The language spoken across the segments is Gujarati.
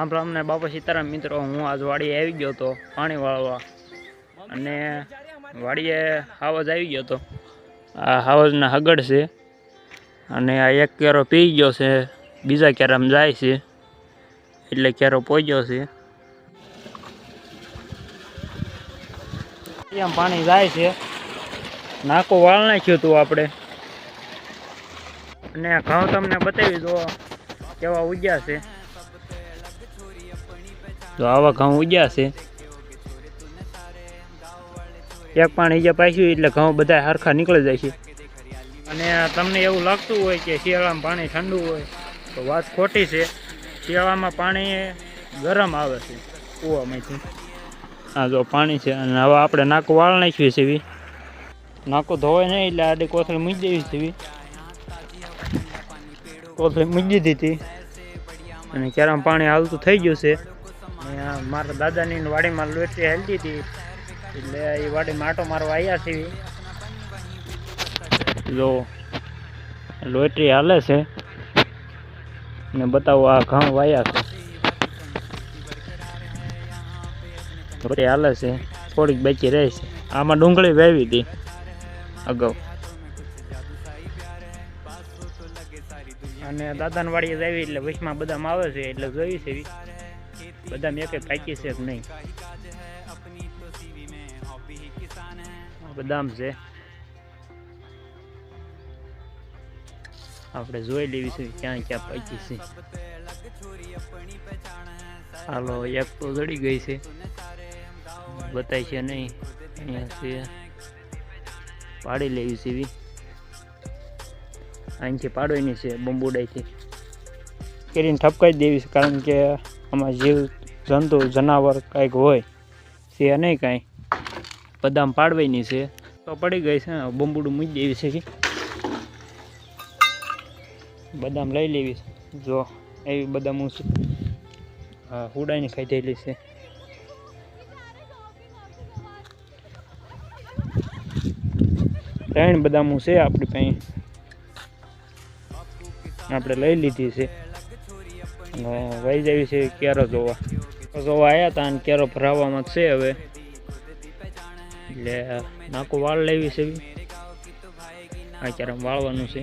રામ રામ ને બાપા સીતારામ મિત્રો, હું આજ વાડીએ આવી ગયો હતો પાણી વાળવા અને વાડીએ હાવજ આવી ગયો હતો। આ હાવજના હગડ છે અને આ એક કેરો પી ગયો છે, બીજા કેરામાં જાય છે એટલે કેરો પહોંચ્યો છે। આમ પાણી જાય છે, નાકો વાળ નાખ્યું હતું આપણે અને ઘઉં તમને બતાવી દો કેવા ઉગ્યા છે। તો આવા ઘઉં ઉગ્યા છે, એક પાણી જે પાછું એટલે ઘઉં બધા હરખા નીકળી જાય છે। અને તમને એવું લાગતું હોય કે શિયાળામાં પાણી ઠંડુ હોય તો વાત ખોટી છે। શિયાળામાં પાણી ગરમ આવે છે કૂવામાંથી। આ જો પાણી છે અને હવે આપણે નાકું વાળ નાખ્યું છે, નાકું ધોવાય નહીં એટલે આડી કોથળી મૂકી દેવી છે। કોથળી મૂકી દીધી હતી અને ક્યારામાં પાણી હાલતું થઈ ગયું છે। મારા દાદાની વાડીમાં લોટરી હાલતી હતી એટલે એ વાડીમાં આટો મારવા આવ્યા છે। જો લોટરી હાલે છે ને બતાવો આ ઘઉં વાયા છે, લોટરી હાલે છે, થોડીક બાકી રહે છે। આમાં ડુંગળી વાવી હતી અગાઉ અને દાદાની વાડીએ આવી એટલે વચમાં બદામ આવે છે એટલે જોઈ છે બદામ એક પાકી છે કે નહીં। બદામ છે આપણે જોઈ લેવી છે ક્યાં ક્યાં પાકી છે। હાલો એક તો જડી ગઈ છે, બતાય છે નહીં, અહીંયા છે, પાડી લેવી છે અહીંથી પાડવાની છે બંબુડાઈથી કરીને ઠપકાઈ દેવી છે, કારણ કે આમાં જીવ જંતુ જનાવર કાંઈક હોય છે નહીં કાંઈ। બદામ પાડવાની છે તો પડી ગઈ છે, બંબુડું મૂકી દેવી છે, બદામ લઈ લેવી છે। જો એવી બદામ હું હા હુડાઈને ખાધેલી છે। ત્રણ બદામું છે આપણી પાસે, આપણે લઈ લીધી છે અને વહી જવી છે કેરો જોવા આવ્યા હતા અને કેરો ભરાવામાં છે હવે એટલે નાકું વાળ લેવી છે, આ કેરામ વાળવાનું છે।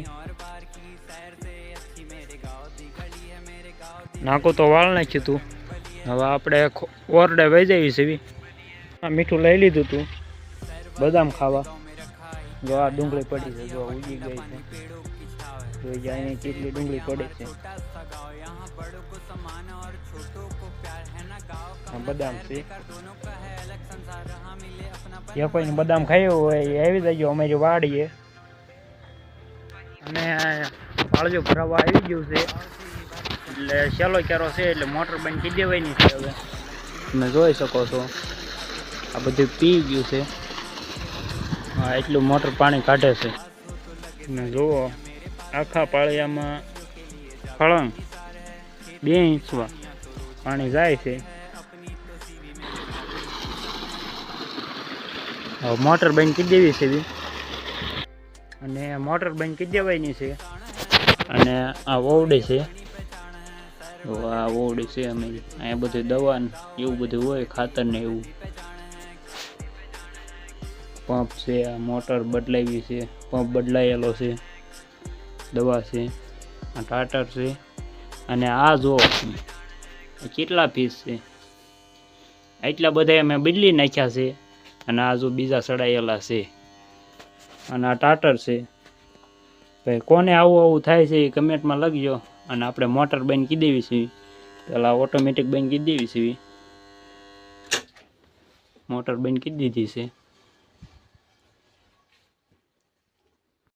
નાકું તો વાળ નાખ્યું હતું, હવે આપણે ઓરડે વહી જવી છે। મીઠું લઈ લીધું હતું બદામ ખાવા। જો આ ડુંગળી પડી છે, જો ઉગી ગઈ છે, જોઈ જાય અહીં કેટલી ડુંગળી પડે છે। બદામ છે, જે કોઈને બદામ ખાયું હોય એ આવી જજો અમારી વાડીએ। અને પાળજો ભરાવા આવી ગયું છે એટલે છેલ્લો કેરો છે એટલે મોટર બંધ કરી દેવાની છે। હવે તમે જોઈ શકો છો આ બધું પી ગયું છે, હા એટલું મોટર પાણી કાઢે છે। તમે જુઓ આખા પાળિયામાં ફળંગ 2 ઇંચમાં પાણી જાય છે। હવે મોટર બંધ કરી દેવી છે અને મોટર બંધ કરી દેવાની છે। અને આ ઓવડી છે, આ ઓવડી છે અમારી, અહીંયા બધું દવા એવું બધું હોય, ખાતર ને એવું। પંપ છે, આ મોટર બદલાવી છે, પંપ બદલાયેલો છે, દવા છે, આ ટાટર છે અને આ જો કેટલા પીસ છે, એટલા બધા અમે બદલી નાખ્યા છે। અને આ જો બીજા સડાયેલા છે અને આ ટાટર છે। ભાઈ કોને આવું આવું થાય છે એ કમેન્ટમાં લખજો। અને આપણે મોટર બંધ કરી દેવી છે, પેલા ઓટોમેટિક બંધ કરી દેવી છે, મોટર બંધ કરી દીધી છે।